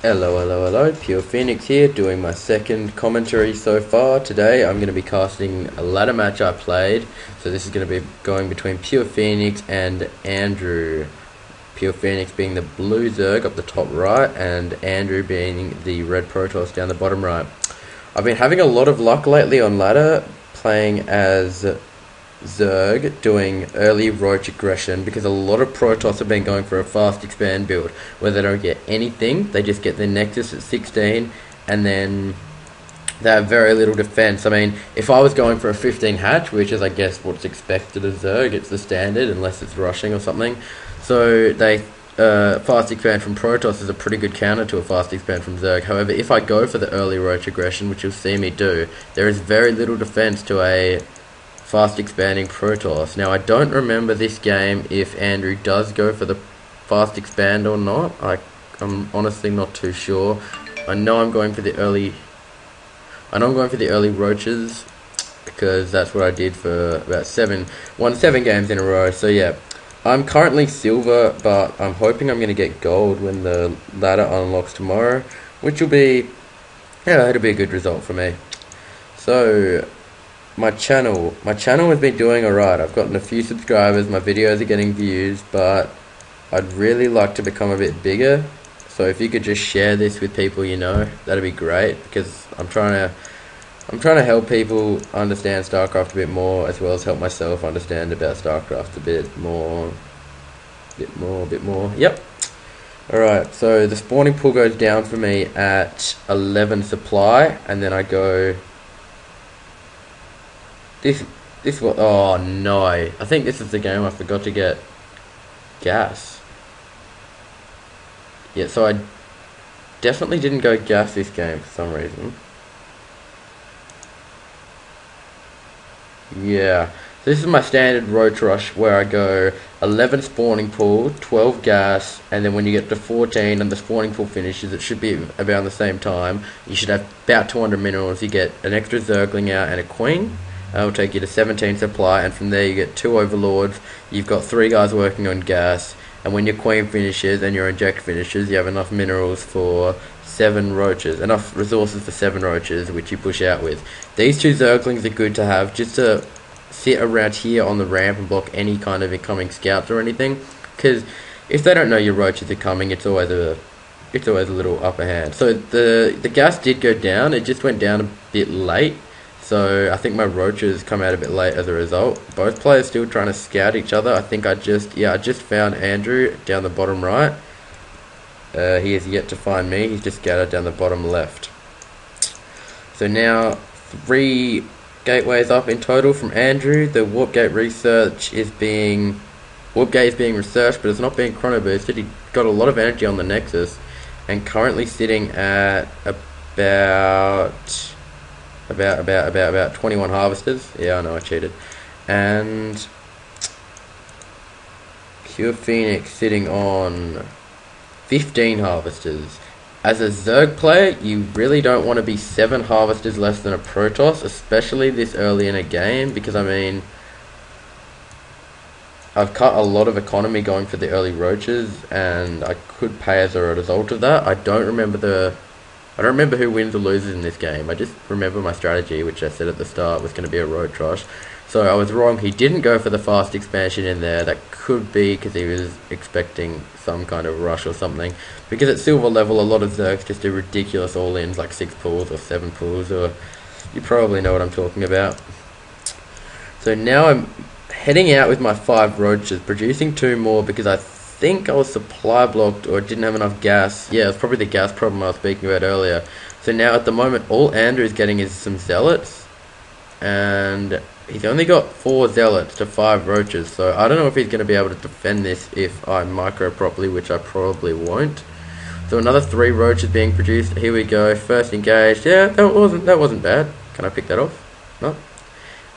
Hello, PurePhoenix here, doing my second commentary so far. Today I'm going to be casting a ladder match I played, so this is going to be going between PurePhoenix and Andrew. PurePhoenix being the blue Zerg up the top right, and Andrew being the red Protoss down the bottom right. I've been having a lot of luck lately on ladder, playing as Zerg, doing early roach aggression, because a lot of Protoss have been going for a fast expand build where they don't get anything, they just get their Nexus at 16 and then they have very little defense. I mean, if I was going for a 15 hatch, which is I guess what's expected of Zerg, it's the standard unless it's rushing or something, so they fast expand from Protoss is a pretty good counter to a fast expand from Zerg. However, if I go for the early roach aggression, which you'll see me do, there is very little defense to a fast expanding Protoss. Now I don't remember this game if Andrew does go for the fast expand or not. I'm honestly not too sure. I know I'm going for the early roaches because that's what I did for about 7 games in a row. So yeah, I'm currently silver, but I'm hoping I'm going to get gold when the ladder unlocks tomorrow, which will be, yeah, it'll be a good result for me. So my channel has been doing alright. I've gotten a few subscribers, my videos are getting views, but I'd really like to become a bit bigger. So if you could just share this with people you know, that'd be great, because I'm trying to help people understand StarCraft a bit more, as well as help myself understand about StarCraft a bit more. Yep. Alright, so the spawning pool goes down for me at 11 supply, and then I go This was, oh no, I think this is the game I forgot to get gas. Yeah, so I definitely didn't go gas this game for some reason. Yeah, so this is my standard roach rush where I go 11 spawning pool, 12 gas, and then when you get to 14 and the spawning pool finishes, it should be about the same time. You should have about 200 minerals, you get an extra Zergling out and a queen. That will take you to 17 supply, and from there you get 2 overlords, you've got 3 guys working on gas, and when your queen finishes and your inject finishes, you have enough minerals for 7 roaches, enough resources for 7 roaches, which you push out with. These 2 Zerglings are good to have just to sit around here on the ramp and block any kind of incoming scouts or anything, because if they don't know your roaches are coming, it's always a little upper hand. So the gas did go down, it just went down a bit late. So I think my roaches come out a bit late as a result. Both players still trying to scout each other. I think I just found Andrew down the bottom right. He has yet to find me. He's just scouted down the bottom left. So now 3 gateways up in total from Andrew. The warp gate is being researched, but it's not being chrono boosted. He got a lot of energy on the Nexus, and currently sitting at about 21 harvesters. Yeah, I know I cheated. And PurePhoenix sitting on 15 harvesters. As a Zerg player, you really don't want to be 7 harvesters less than a Protoss, especially this early in a game, because I mean, I've cut a lot of economy going for the early roaches, and I could pay as a result of that. I don't remember who wins or loses in this game. I just remember my strategy, which I said at the start was going to be a roach rush. So I was wrong. He didn't go for the fast expansion in there. That could be because he was expecting some kind of rush or something. Because at silver level, a lot of Zergs just do ridiculous all-ins, like 6 pools or 7 pools, or you probably know what I'm talking about. So now I'm heading out with my 5 roaches, producing 2 more because I think I was supply blocked or didn't have enough gas. Yeah, it's probably the gas problem I was speaking about earlier. So now at the moment all Andrew is getting is some zealots, and he's only got 4 zealots to 5 roaches, so I don't know if he's going to be able to defend this if I micro properly, which I probably won't. So another 3 roaches being produced. Here we go, first engaged. Yeah, that wasn't bad. Can I pick that off? No.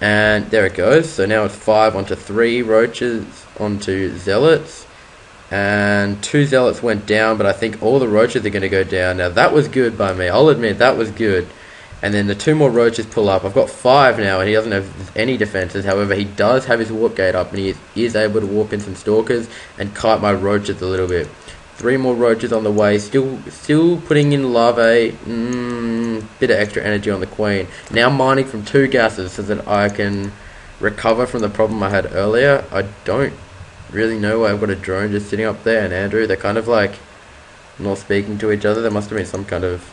And there it goes. So now it's 5 onto 3 roaches onto zealots. And 2 zealots went down, but I think all the roaches are going to go down. Now that was good by me, I'll admit that was good. And then the 2 more roaches pull up. I've got 5 now, and he doesn't have any defenses. However, he does have his warp gate up, and he is able to warp in some stalkers and kite my roaches a little bit. 3 more roaches on the way. Still putting in larvae. Bit of extra energy on the queen. Now mining from 2 gases so that I can recover from the problem I had earlier. I don't really know why I've got a drone just sitting up there and Andrew. They're kind of like not speaking to each other. There must have been some kind of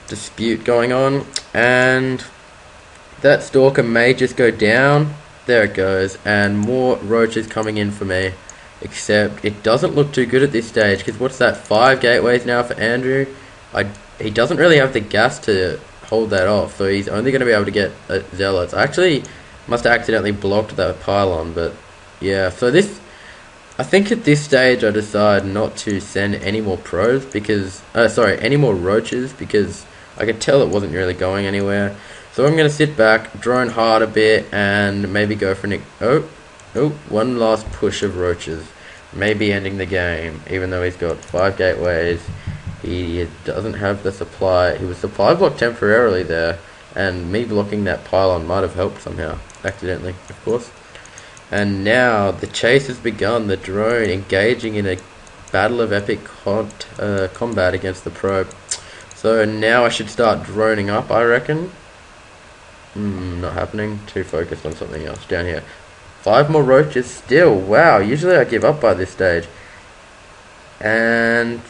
dispute going on. And that stalker may just go down. There it goes. And more roaches coming in for me. Except it doesn't look too good at this stage, because what's that, 5 gateways now for Andrew? He doesn't really have the gas to hold that off, so he's only going to be able to get zealots. I actually must have accidentally blocked that pylon, but yeah. So I think at this stage I decide not to send any more probes because, any more roaches, because I could tell it wasn't really going anywhere. So I'm going to sit back, drone hard a bit, and maybe go for one last push of roaches. Maybe ending the game, even though he's got 5 gateways. He doesn't have the supply. He was supply blocked temporarily there, and me blocking that pylon might have helped somehow. Accidentally, of course. And now the chase has begun. The drone engaging in a battle of epic combat against the probe. So now I should start droning up, I reckon. Not happening. Too focused on something else. Down here. 5 more roaches still. Wow, usually I give up by this stage. And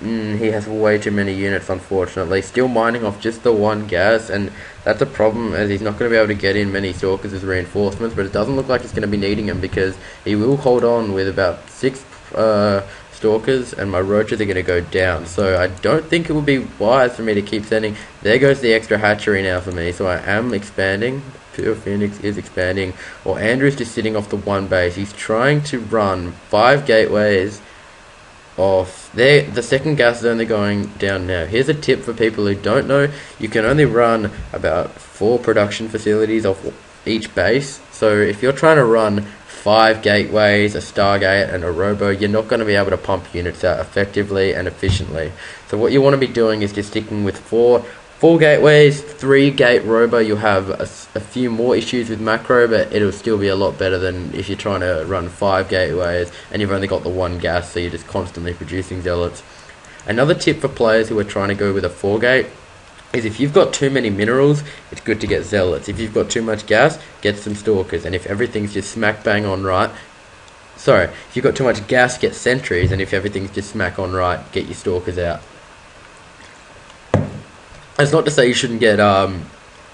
he has way too many units, unfortunately. Still mining off just the 1 gas, and that's a problem, as he's not going to be able to get in many stalkers as reinforcements, but it doesn't look like he's going to be needing them, because he will hold on with about 6 stalkers, and my roaches are going to go down. So I don't think it would be wise for me to keep sending. There goes the extra hatchery now for me, so I am expanding. PurePhoenix is expanding, or Andrew's just sitting off the 1 base. He's trying to run 5 gateways off there. The second gas is only going down now. Here's a tip for people who don't know: you can only run about 4 production facilities off each base. So if you're trying to run 5 gateways, a Stargate, and a Robo, you're not going to be able to pump units out effectively and efficiently. So what you want to be doing is just sticking with 4 gateways, 3 gate Robo. You'll have a few more issues with macro, but it'll still be a lot better than if you're trying to run 5 gateways and you've only got the 1 gas, so you're just constantly producing zealots. Another tip for players who are trying to go with a 4 gate is if you've got too many minerals, it's good to get zealots. If you've got too much gas, get some stalkers. And if everything's just smack bang on right, if you've got too much gas, get sentries. And if everything's just smack on right, get your stalkers out. That's not to say you shouldn't get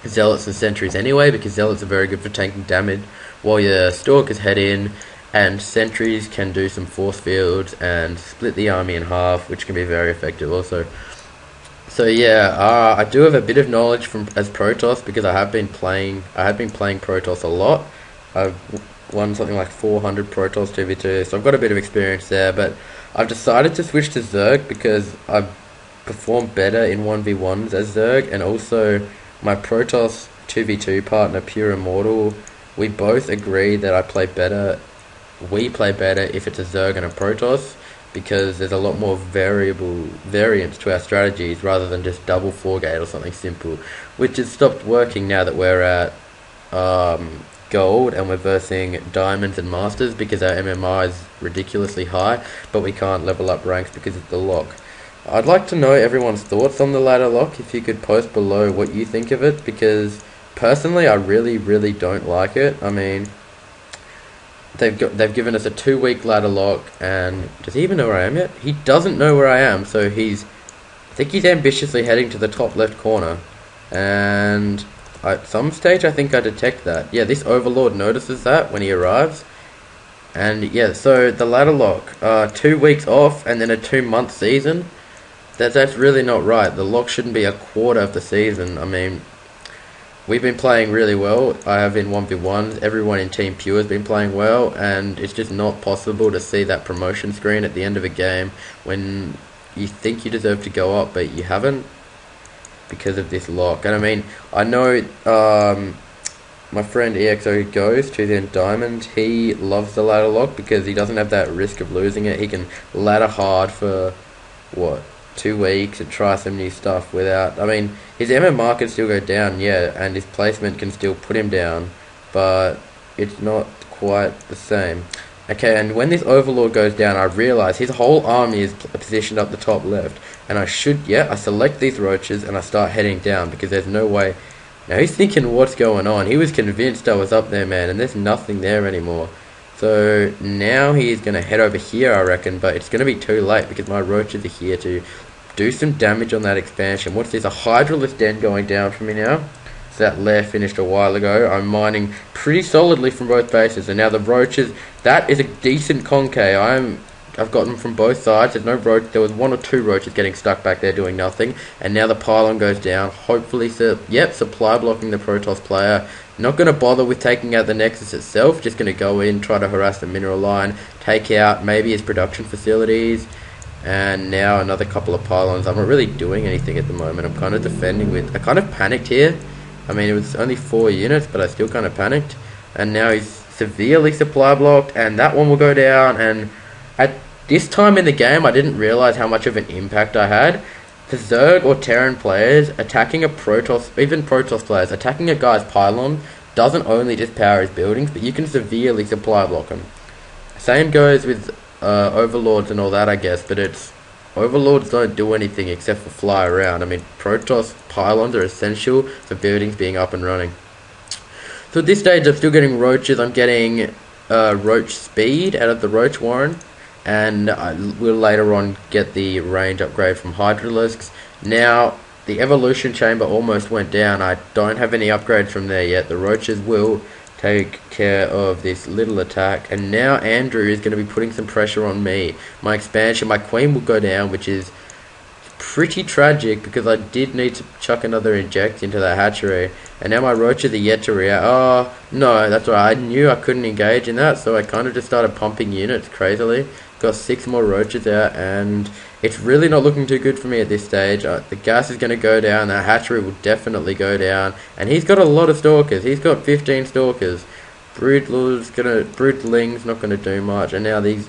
zealots and sentries anyway, because zealots are very good for tanking damage, while your stalkers head in, and sentries can do some force fields and split the army in half, which can be very effective also. So yeah, I do have a bit of knowledge as Protoss, because I have been playing Protoss a lot. I've won something like 400 Protoss 2v2, so I've got a bit of experience there. But I've decided to switch to Zerg because I perform better in 1v1s as Zerg, and also my Protoss 2v2 partner Pure Immortal, we both agree that we play better if it's a Zerg and a Protoss, because there's a lot more variance to our strategies rather than just double 4-gate or something simple, which has stopped working now that we're at gold and we're versing diamonds and masters, because our MMR is ridiculously high, but we can't level up ranks because of the lock. I'd like to know everyone's thoughts on the ladder lock. If you could post below what you think of it, because personally I really don't like it. I mean, they've given us a 2-week ladder lock, and does he even know where I am yet? He doesn't know where I am, so I think he's ambitiously heading to the top left corner, and at some stage I think I detect that. Yeah, this Overlord notices that when he arrives. And yeah, so the ladder lock, 2 weeks off and then a 2-month season. That's really not right. The lock shouldn't be a quarter of the season. I mean, we've been playing really well. I have in 1v1s. Everyone in Team Pure has been playing well, and it's just not possible to see that promotion screen at the end of a game when you think you deserve to go up, but you haven't, because of this lock. And I mean, I know my friend EXO Ghost, who's in Diamond, he loves the ladder lock because he doesn't have that risk of losing it. He can ladder hard for, 2 weeks and try some new stuff without... I mean, his MMR can still go down, yeah, and his placement can still put him down, but it's not quite the same. Okay, and when this Overlord goes down, I realise his whole army is positioned up the top left. And I select these roaches and I start heading down because there's no way. Now he's thinking what's going on. He was convinced I was up there, man, and there's nothing there anymore. So now he's going to head over here, I reckon, but it's going to be too late because my roaches are here to do some damage on that expansion. What's this? A Hydralisk Den going down for me now. So that lair finished a while ago. I'm mining pretty solidly from both bases, and now the roaches, that is a decent concave. I've got them from both sides. There's no roach. There was 1 or 2 roaches getting stuck back there doing nothing, and now the pylon goes down. Hopefully, supply blocking the Protoss player. Not going to bother with taking out the Nexus itself. Just going to go in, try to harass the mineral line, take out maybe his production facilities, and now another couple of pylons. I'm not really doing anything at the moment. I'm kind of defending with. I kind of panicked here. I mean, it was only 4 units, but I still kind of panicked. And now he's severely supply blocked, and that one will go down. And at this time in the game, I didn't realize how much of an impact I had. The Zerg or Terran players attacking a Protoss, even Protoss players, attacking a guy's pylon doesn't only just power his buildings, but you can severely supply block him. Same goes with Overlords and all that, I guess, but Overlords don't do anything except for fly around. I mean, Protoss pylons are essential for buildings being up and running. So at this stage, I'm still getting roaches. I'm getting roach speed out of the roach warren, and I will later on get the range upgrade from Hydralisks. Now, the evolution chamber almost went down. I don't have any upgrades from there yet. The roaches will take care of this little attack, and now Andrew is going to be putting some pressure on me. My expansion, my queen will go down, which is pretty tragic because I did need to chuck another inject into that hatchery, and now my roaches are yet to react. Oh no, that's right, I knew I couldn't engage in that, so I kind of just started pumping units crazily. Got 6 more roaches out, and it's really not looking too good for me at this stage. The gas is going to go down, the hatchery will definitely go down, and he's got a lot of stalkers. He's got 15 stalkers. Broodling's not going to do much, and now these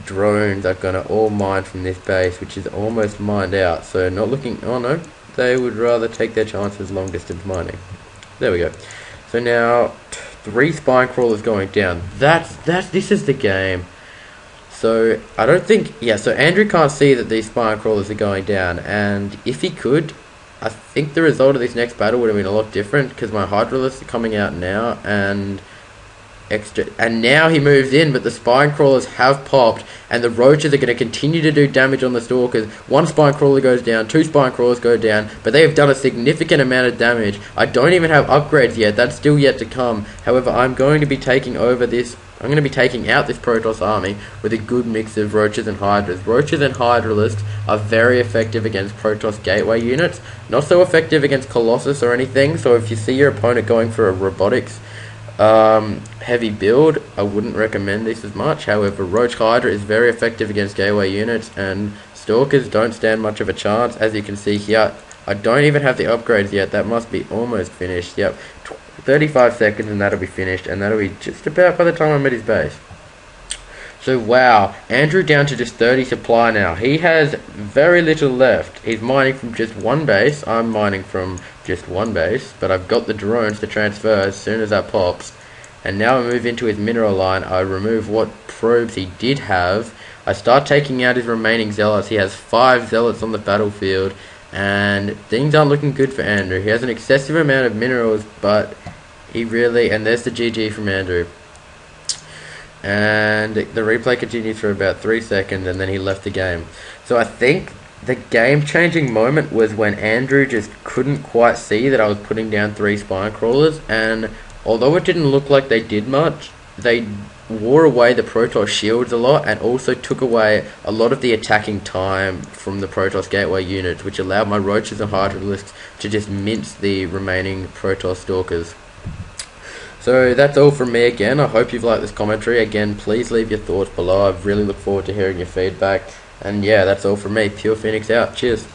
drones are going to all mine from this base, which is almost mined out. So not looking. Oh no, they would rather take their chances long distance mining. There we go. So now 3 spine crawlers going down. This is the game. So I don't think, so Andrew can't see that these spine crawlers are going down, and if he could, I think the result of this next battle would have been a lot different because my Hydralisks are coming out now, and now he moves in, but the spine crawlers have popped, and the roaches are going to continue to do damage on the stalkers. 1 spine crawler goes down, 2 spine crawlers go down, but they have done a significant amount of damage. I don't even have upgrades yet. That's still yet to come. However, I'm going to be taking over this. I'm going to be taking out this Protoss army with a good mix of roaches and hydras. Roaches and hydralisks are very effective against Protoss gateway units. Not so effective against Colossus or anything. So if you see your opponent going for a robotics heavy build, I wouldn't recommend this as much. However, Roach Hydra is very effective against gateway units, and Stalkers don't stand much of a chance. As you can see here, I don't even have the upgrades yet. That must be almost finished. Yep, 35 seconds and that'll be finished, and that'll be just about by the time I'm at his base. So wow, Andrew down to just 30 supply now. He has very little left. He's mining from just 1 base. I'm mining from just 1 base, but I've got the drones to transfer as soon as that pops. And now I move into his mineral line. I remove what probes he did have. I start taking out his remaining zealots. He has 5 zealots on the battlefield, and things aren't looking good for Andrew. He has an excessive amount of minerals, but he really, and there's the GG from Andrew. And the replay continues for about 3 seconds, and then he left the game. So I think the game-changing moment was when Andrew just couldn't quite see that I was putting down 3 spine crawlers, and although it didn't look like they did much, they wore away the Protoss shields a lot, and also took away a lot of the attacking time from the Protoss gateway units, which allowed my roaches and hydralisks to just mince the remaining Protoss stalkers. So that's all from me again. I hope you've liked this commentary. Again, please leave your thoughts below. I really look forward to hearing your feedback. And yeah, that's all from me. PurePhoenix out. Cheers.